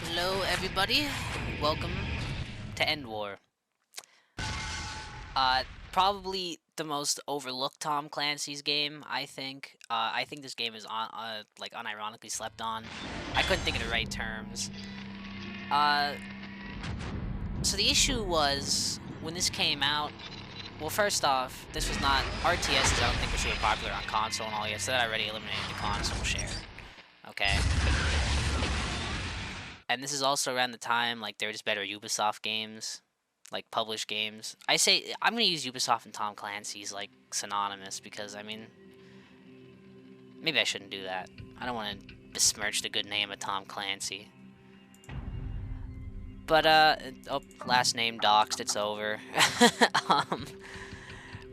Hello, everybody. Welcome to End War. Probably the most overlooked Tom Clancy's game. I think. I think this game is like unironically slept on. I couldn't think of the right terms. Uh, so the issue was when this came out. Well, first off, this was not RTSs. I don't think were super popular on console and all yet, so that already eliminated the console share. Okay. And this is also around the time like there were just better Ubisoft games, like published games. I say I'm gonna use Ubisoft and Tom Clancy's like synonymous because I mean maybe I shouldn't do that. I don't want to besmirch the good name of Tom Clancy. But oh, last name doxed. It's over. um,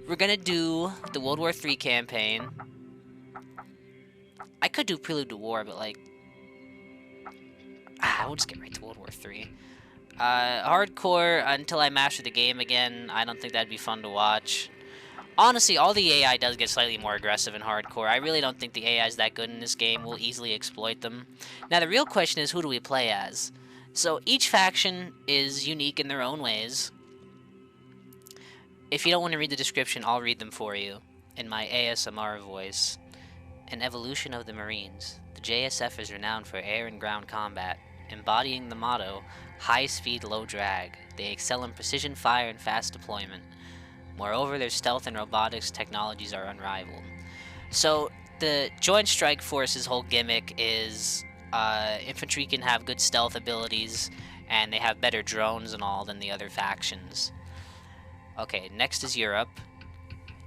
we're gonna do the World War III campaign. I could do Prelude to War, but like, we'll just get right to World War III. Hardcore, until I master the game again, I don't think that'd be fun to watch. Honestly, all the AI does get slightly more aggressive in hardcore. I really don't think the AI is that good in this game. We'll easily exploit them. Now, the real question is, who do we play as? So, each faction is unique in their own ways. If you don't want to read the description, I'll read them for you in my ASMR voice. An evolution of the Marines. The JSF is renowned for air and ground combat, embodying the motto, high speed, low drag. They excel in precision fire and fast deployment. Moreover, their stealth and robotics technologies are unrivaled. So, the Joint Strike Force's whole gimmick is infantry can have good stealth abilities, and they have better drones and all than the other factions. Okay, next is Europe.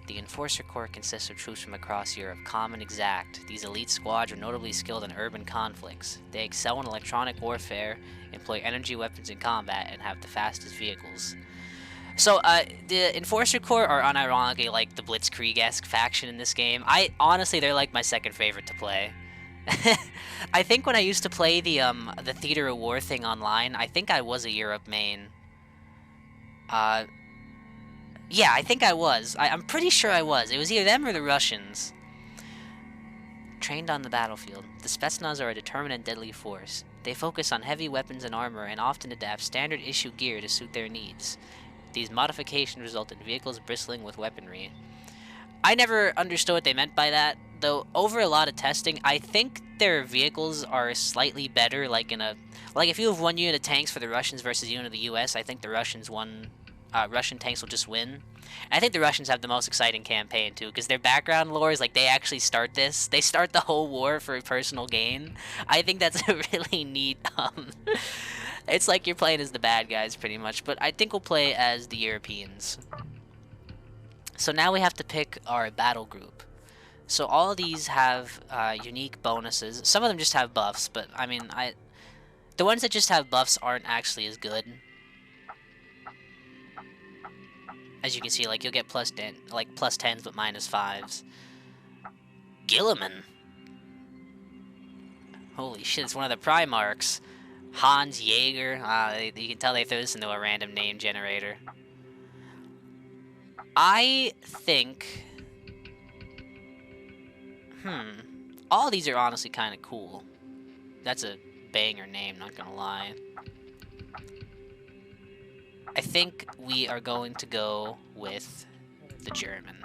The Enforcer Corps consists of troops from across Europe, calm and exact. These elite squads are notably skilled in urban conflicts. They excel in electronic warfare, employ energy weapons in combat, and have the fastest vehicles. So, the Enforcer Corps are unironically like the Blitzkrieg-esque faction in this game. Honestly, they're like my second favorite to play. I think when I used to play the Theater of War thing online, I think I was a Europe main. Yeah, I think I was. I'm pretty sure I was. It was either them or the Russians. Trained on the battlefield, the Spetsnaz are a determined and deadly force. They focus on heavy weapons and armor and often adapt standard issue gear to suit their needs. These modifications result in vehicles bristling with weaponry. I never understood what they meant by that, though over a lot of testing, I think their vehicles are slightly better, like if you have one unit of tanks for the Russians versus a unit of the US, I think the Russian tanks will just win. And I think the Russians have the most exciting campaign too, because their background lore is like they actually start this. They start the whole war for personal gain. I think that's a really neat. It's like you're playing as the bad guys pretty much, but I think we'll play as the Europeans. So now we have to pick our battle group. So all of these have unique bonuses. Some of them just have buffs, but I mean, the ones that just have buffs aren't actually as good. As you can see, like, you'll get plus 10s, but minus 5s. Gilliman. Holy shit, it's one of the Primarchs. Hans Jaeger. You can tell they threw this into a random name generator. I think... All of these are honestly kind of cool. That's a banger name, not gonna lie. I think we are going to go with the German.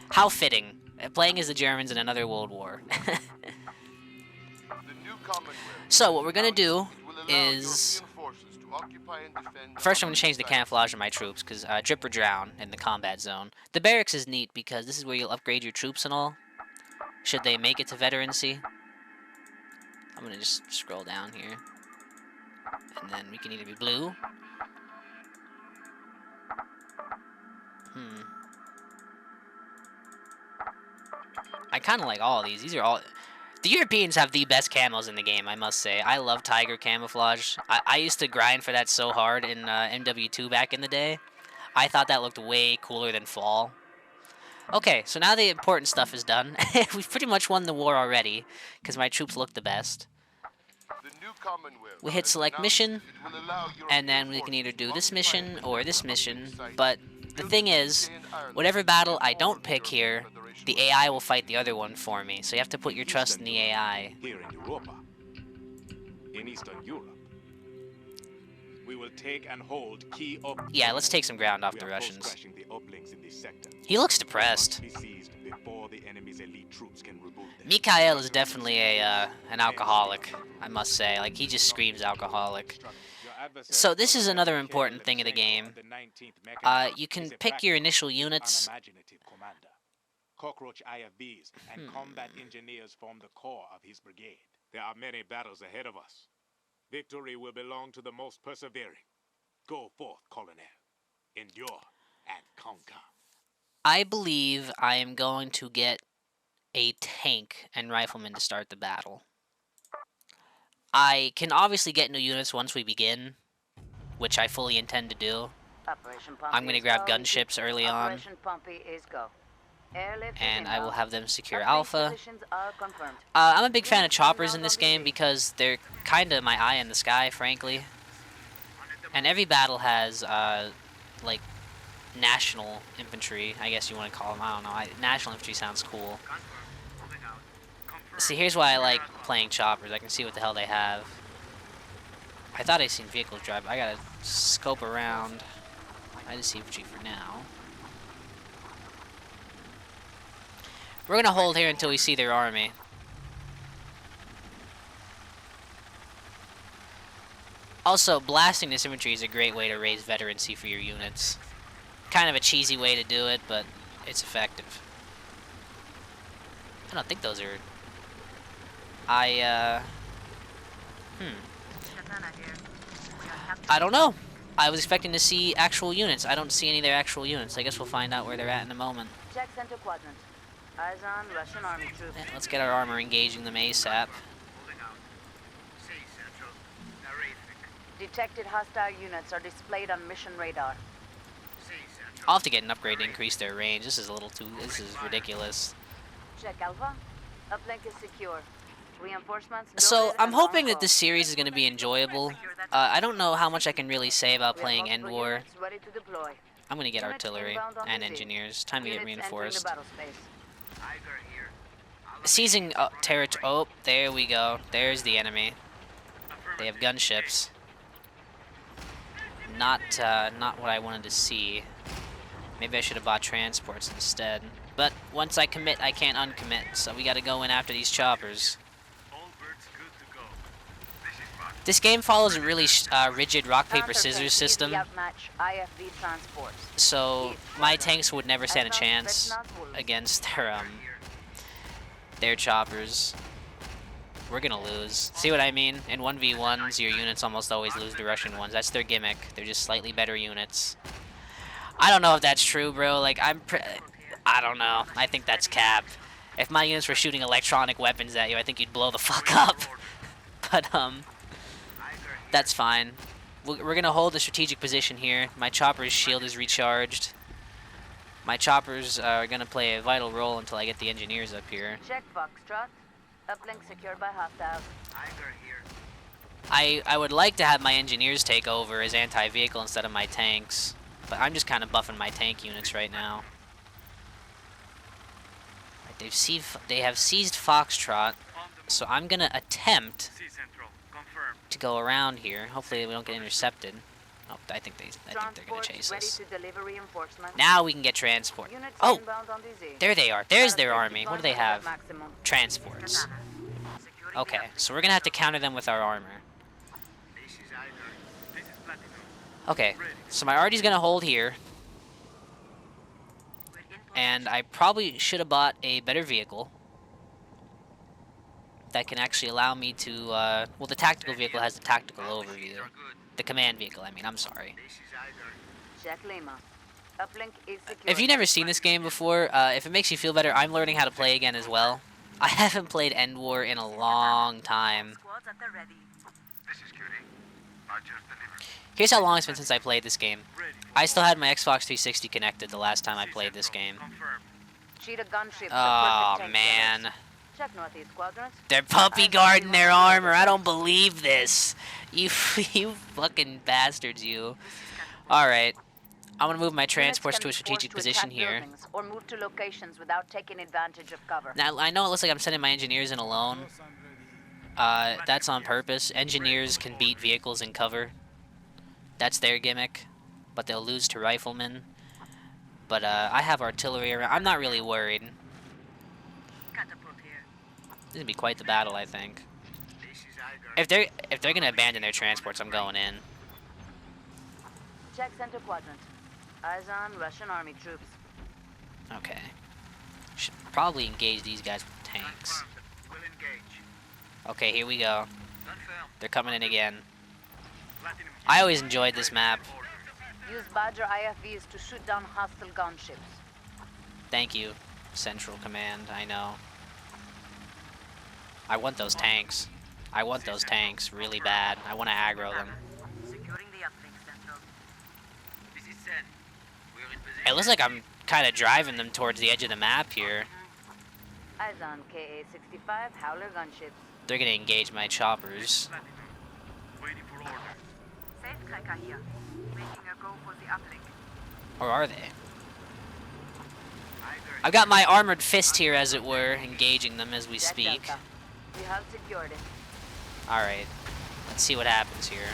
How fitting. Playing as the Germans in another World War. So, what we're going to do is... First, I'm going to change the camouflage of my troops, because drip or drown in the combat zone. The barracks is neat, because this is where you'll upgrade your troops and all, should they make it to veterancy. I'm going to just scroll down here. And then we can either be blue... I kind of like all of these. These are all... The Europeans have the best camos in the game, I must say. I love Tiger camouflage. I used to grind for that so hard in MW2 back in the day. I thought that looked way cooler than Fall. Okay, so now the important stuff is done. We've pretty much won the war already, because my troops look the best. We hit select mission, and then we can either do this mission or this mission, but the thing is, whatever battle I don't pick here, the AI will fight the other one for me, so you have to put your trust in the AI. Here in Europa, in Eastern Europe, We will take and hold key up. Yeah, let's take some ground off We the are Russians. close-crashing the uplinks in this sector. He looks depressed. Must be seized before the enemy's elite troops can remove them. Mikhail is definitely an alcoholic, I must say. Like, he just screams alcoholic. So this is another important thing of the game. You can pick your initial units. Cockroach IFVs and combat engineers form the core of his brigade. There are many battles ahead of us. Victory will belong to the most persevering. Go forth, Colonel. Endure and conquer. I believe I am going to get a tank and rifleman to start the battle. I can obviously get new units once we begin, which I fully intend to do. I'm going to grab gunships early on, and I will have them secure Alpha. I'm a big fan of choppers in this game because they're kind of my eye in the sky, frankly. And every battle has, like, national infantry, I guess you want to call them. I don't know. National infantry sounds cool. See, here's why I like playing choppers. I can see what the hell they have. I thought I seen vehicles drive. I gotta scope around. I just see infantry for now. We're gonna hold here until we see their army. Also, blasting this infantry is a great way to raise veterancy for your units. Kind of a cheesy way to do it, but it's effective. I don't think those are... I don't know. I was expecting to see actual units. I don't see any of their actual units. I guess we'll find out where they're at in a moment. Check center quadrant. Eyes on Russian army troops. Yeah, let's get our armor engaging them ASAP. Detected hostile units are displayed on mission radar. I'll have to get an upgrade to increase their range. This is a little too... This is ridiculous. Check Alpha. Uplink is secure. Reinforcements. So, I'm hoping that this series is going to be enjoyable. I don't know how much I can really say about playing End War. I'm going to get artillery and engineers. Time to get reinforced. Seizing territory. Oh, there we go. There's the enemy. They have gunships. Not what I wanted to see. Maybe I should have bought transports instead. But once I commit, I can't uncommit. So we got to go in after these choppers. This game follows a really rigid rock, paper, scissors system. So my tanks would never stand a chance against their choppers. We're gonna lose. See what I mean? In 1v1s, your units almost always lose to Russian ones. That's their gimmick. They're just slightly better units. I don't know if that's true, bro. Like, I don't know. I think that's cap. If my units were shooting electronic weapons at you, I think you'd blow the fuck up. But, that's fine. We're gonna hold a strategic position here. My chopper's shield is recharged. My choppers are gonna play a vital role until I get the engineers up here. Check Foxtrot. Uplink secured by hostiles. I would like to have my engineers take over as anti-vehicle instead of my tanks, but I'm just kind of buffing my tank units right now. They have seized Foxtrot, so I'm gonna attempt to go around here. Hopefully we don't get intercepted. Oh, I think they're gonna chase us. Now we can get transport. Oh, there they are. There's their army. What do they have? Transports. Okay, so we're gonna have to counter them with our armor. Okay, so my arty's gonna hold here. And I probably should have bought a better vehicle that can actually allow me to, well, the tactical vehicle has the tactical overview. The command vehicle, I mean, I'm sorry. If you've never seen this game before, if it makes you feel better, I'm learning how to play again as well. I haven't played End War in a long time. Here's how long it's been since I played this game. I still had my Xbox 360 connected the last time I played this game. Oh, man. They're puppy guarding their armor. I don't believe this. You fucking bastards, you. Alright. I'm gonna move my transports to a strategic position here. Or move to locations without taking advantage of cover. Now, I know it looks like I'm sending my engineers in alone. That's on purpose. Engineers can beat vehicles in cover. That's their gimmick, but they'll lose to riflemen. But I have artillery around. I'm not really worried. Catapult here. This is gonna be quite the battle, I think. If they're gonna abandon their transports, I'm going in. Check center quadrant. Eyes on Russian army troops. Okay. Should probably engage these guys with tanks. Will engage. Okay, here we go. Confirmed. They're coming in again. Platinum. I always enjoyed this map. Use Badger IFVs to shoot down hostile gunships. Thank you, Central Command. I know. I want those tanks. I want those tanks really bad. I want to aggro them. Securing the uplink, Central. This is Sen. We're in position. It looks like I'm kind of driving them towards the edge of the map here. Eyes on KA-65 Howler gunships. They're gonna engage my choppers. Platinum. Waiting for order. Safe tracker here. Making a go for the uplink. Or are they? I've got my armored fist here, as it were, engaging them as we Jet speak. Delta. We have secured it. Alright. Let's see what happens here.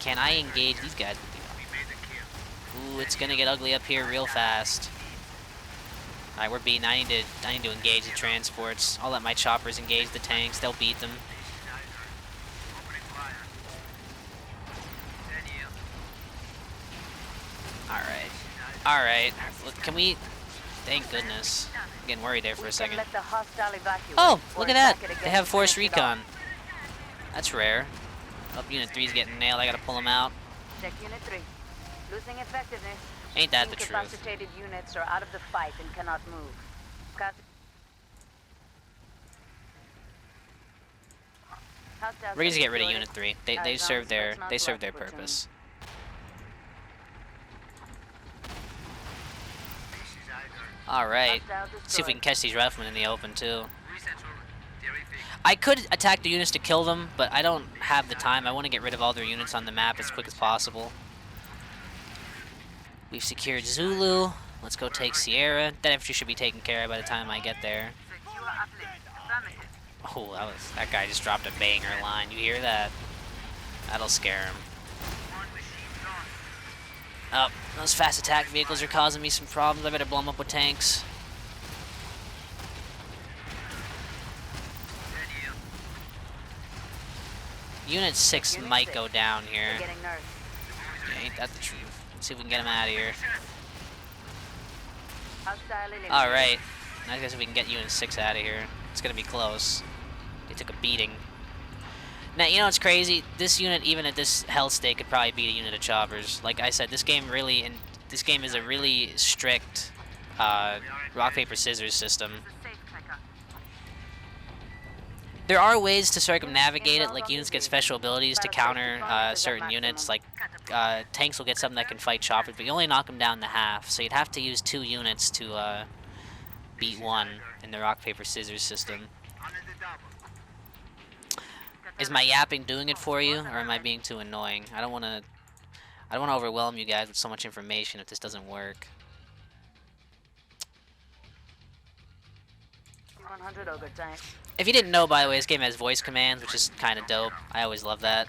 Can I engage these guys with the... We made the kill. Ooh, it's gonna get ugly up here real fast. Alright, we're beaten. I need to engage the transports. I'll let my choppers engage the tanks. They'll beat them. Opening fire. Daniel. Alright. Alright. Look, can we... Thank goodness. I'm getting worried there for We a can second. let the hostile evacuate Oh, or look at that. attack it They again have to force finish it off. recon. That's rare. Oh, Unit 3's getting nailed. I gotta pull them out. Check Unit 3. Losing effectiveness. Ain't that the truth? Incapacitated units are out of the fight and cannot move. We're gonna get rid of Unit 3. They serve their purpose. Alright. See if we can catch these riflemen in the open too. I could attack the units to kill them, but I don't have the time. I want to get rid of all their units on the map as quick as possible. We've secured Zulu. Let's go take Sierra. That infantry should be taken care of by the time I get there. Oh, that guy just dropped a banger line. You hear that? That'll scare him. Oh, those fast attack vehicles are causing me some problems. I better blow them up with tanks. Unit 6 might go down here. Yeah, ain't that the truth? Let's see if we can get him out of here. Alright. Now I guess if we can get Unit 6 out of here. It's gonna be close. They took a beating. Now, you know what's crazy? This unit, even at this health state, could probably beat a unit of choppers. Like I said, this game is a really strict rock, paper, scissors system. There are ways to circumnavigate it, like units get special abilities to counter certain units, like tanks will get something that can fight choppers, but you only knock them down to half, so you'd have to use 2 units to beat 1 in the rock, paper, scissors system. Is my yapping doing it for you, or am I being too annoying? I don't want to overwhelm you guys with so much information if this doesn't work. 100 ogre tank. If you didn't know, by the way, this game has voice commands, which is kind of dope. I always love that.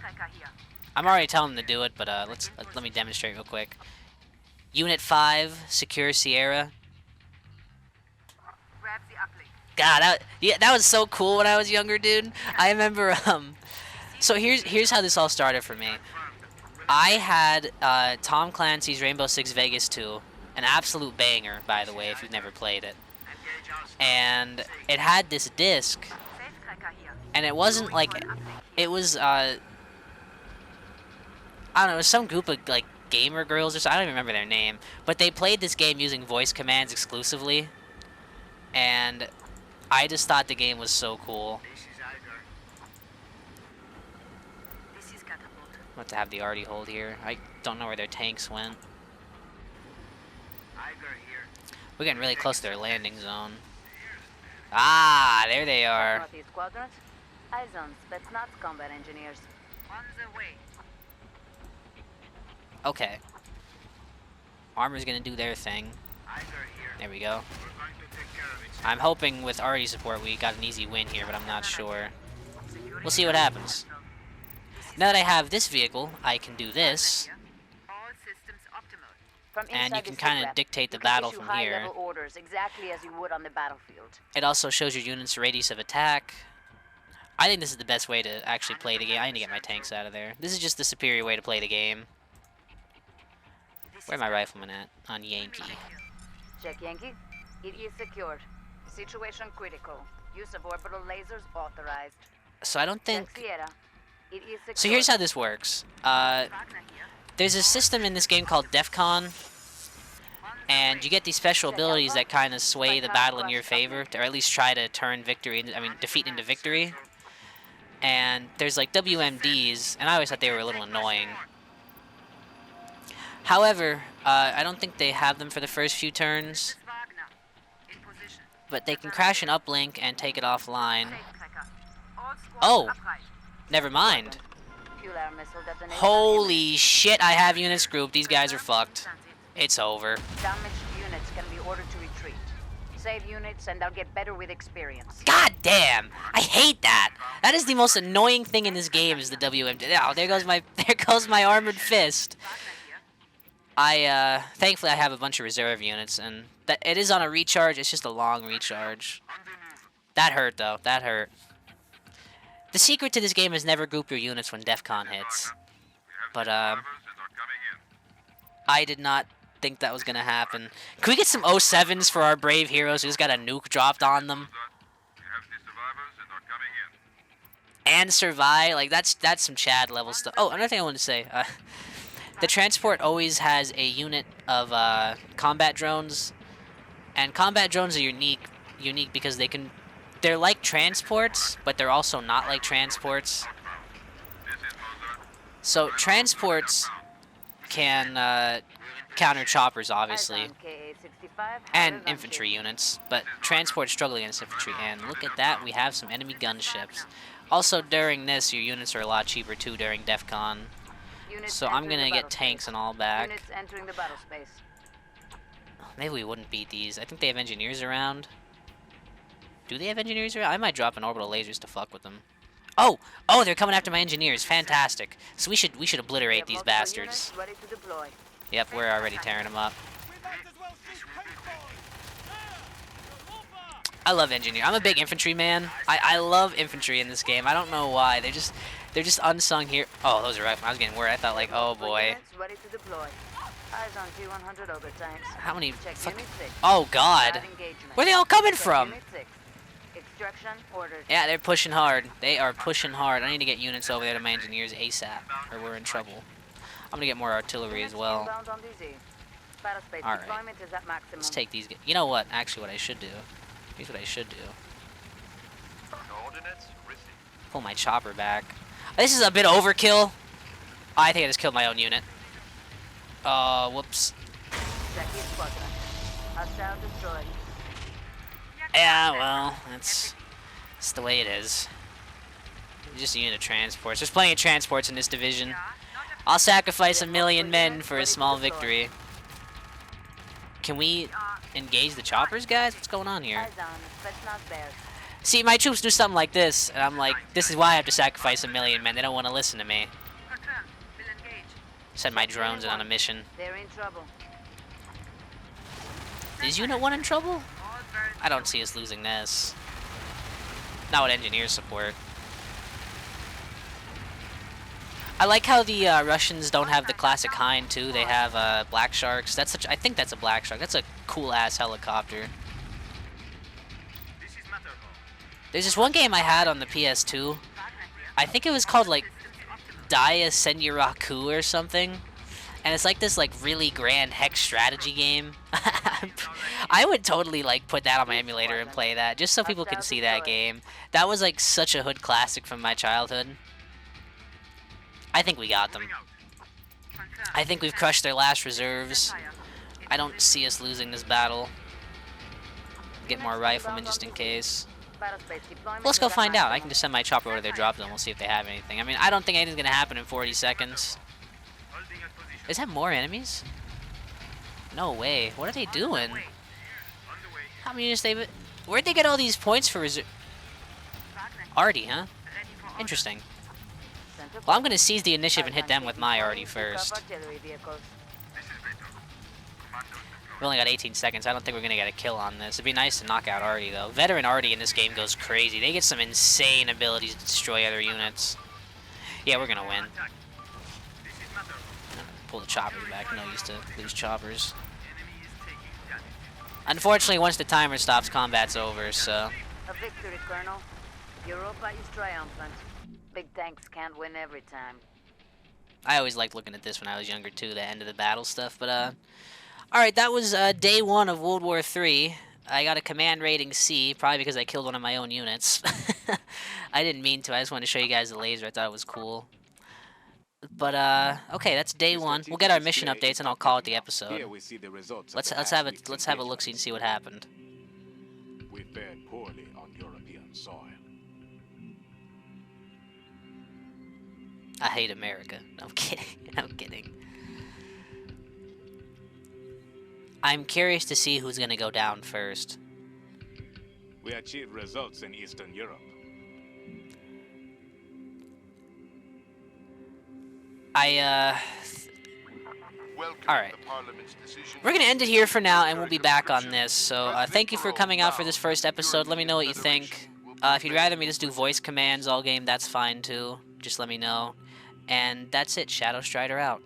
I'm already telling them to do it, but let me demonstrate real quick. Unit 5, secure Sierra. God, that was so cool when I was younger, dude. I remember, so here's how this all started for me. I had Tom Clancy's Rainbow Six Vegas 2, an absolute banger, by the way, if you've never played it. And it had this disc, and it wasn't like, it was, I don't know, it was some group of, like, gamer girls or something, I don't even remember their name, but they played this game using voice commands exclusively, and I just thought the game was so cool. I'm about to have the arty hold here. I don't know where their tanks went. We're getting really close to their landing zone. Ah, there they are. Northeast quadrant. Eyes on Spetsnaz combat engineers. On the way. Okay. Armor's gonna do their thing. There we go. I'm hoping with arty support we got an easy win here, but I'm not sure. We'll see what happens. Now that I have this vehicle, I can do this, All systems optimal. From and you inside can the kind sit of rep, dictate the you can battle issue from high-level here. orders exactly as you would on the battlefield. It also shows your unit's radius of attack. I think this is the best way to actually play the game. I need to get my tanks out of there. This is just the superior way to play the game. Where my rifleman at? On Yankee. Check Yankee. It is secured. Situation critical. Use of orbital lasers authorized. So I don't think... Check Sierra. It is secured. So here's how this works. There's a system in this game called DEFCON, and you get these special abilities that kind of sway the battle in your favor, or at least try to turn defeat into victory. And there's like WMDs, and I always thought they were a little annoying. However, I don't think they have them for the first few turns, but they can crash an uplink and take it offline. Oh, never mind. Holy shit, I have units grouped. These guys are fucked. It's over. Damaged units can be ordered to retreat. Save units and they'll get better with experience. God damn! I hate that. That is the most annoying thing in this game is the WMD. Oh, there goes my armored fist. Thankfully I have a bunch of reserve units, and that it is on a recharge. It's just a long recharge. That hurt though. That hurt. The secret to this game is never group your units when DEFCON hits. But I did not think that was gonna happen. Can we get some 07s for our brave heroes who just got a nuke dropped on them? And survive? Like that's some Chad level stuff. Oh, another thing I wanted to say. The transport always has a unit of combat drones, and combat drones are unique because they're like transports, but they're also not like transports. So transports can counter choppers, obviously, and infantry units, but transports struggle against infantry. And look at that, we have some enemy gunships. Also, during this, your units are a lot cheaper too during DEFCON. So I'm gonna get tanks and all back. Maybe we wouldn't beat these. I think they have engineers around. Do they have engineers around? I might drop an orbital lasers to fuck with them. Oh, they're coming after my engineers. Fantastic. So we should obliterate these bastards. Yep, we're already tearing them up. I love engineer. I'm a big infantry man. I love infantry in this game. I don't know why. They're just unsung here. Oh, those are riflemen. I was getting worried. I thought like, oh boy. How many? Oh god. Where are they all coming from? Yeah, they're pushing hard. They are pushing hard. I need to get units over there to my engineers ASAP, or we're in trouble. I'm gonna get more artillery as well. Alright. Let's take these. You know what? Actually, what I should do. Here's what I should do. Pull my chopper back. This is a bit overkill. I think I just killed my own unit. Whoops. Yeah, well, that's the way it is. Just a unit of transports. There's plenty of transports in this division. I'll sacrifice 1,000,000 men for a small victory. Can we engage the choppers, guys? What's going on here? See, my troops do something like this, and I'm like, this is why I have to sacrifice 1,000,000 men. They don't want to listen to me. Send my drones in on a mission. Is Unit 1 in trouble? I don't see us losing this. Not with engineer support. I like how the Russians don't have the classic Hind too. They have Black Sharks. I think that's a Black Shark. That's a cool ass helicopter. There's this one game I had on the PS2. I think it was called like Dia Senjuraku or something. And it's like this like really grand hex strategy game. I would totally like put that on my emulator and play that just so people can see that game. That was like such a hood classic from my childhood. I think we got them. I think we've crushed their last reserves. I don't see us losing this battle. Get more riflemen just in case. Well, let's go find out. I can just send my chopper over there, drop them. We'll see if they have anything. I mean, I don't think anything's gonna happen in 40 seconds. Is that more enemies? No way. What are they doing? How many units they... Where'd they get all these points for reserve? Arty, huh? Interesting. Well, I'm gonna seize the initiative and hit them with my arty first. We only got 18 seconds. I don't think we're gonna get a kill on this. It'd be nice to knock out Artie, though. Veteran Artie in this game goes crazy. They get some insane abilities to destroy other units. Yeah, we're gonna win. Pull the choppers back. No use to lose choppers. Unfortunately, once the timer stops, combat's over, so... A victory, Colonel. Europa is triumphant. Big tanks can't win every time. I always liked looking at this when I was younger, too, the end of the battle stuff, but, Alright, that was day 1 of World War III. I got a command rating C, probably because I killed one of my own units. I didn't mean to, I just wanted to show you guys the laser, I thought it was cool. But, okay, that's day 1. We'll get our mission updates and I'll call it the episode. Let's have a look-see and see what happened. We fared poorly on European soil. I hate America. No, I'm kidding. I'm kidding. I'm curious to see who's gonna go down first. We achieved results in Eastern Europe. Alright. We're gonna end it here for now, and we'll be back on this. So, thank you for coming out for this first episode. Let me know what you think. If you'd rather me just do voice commands all game, that's fine too. Just let me know. And that's it. Shadow Strider out.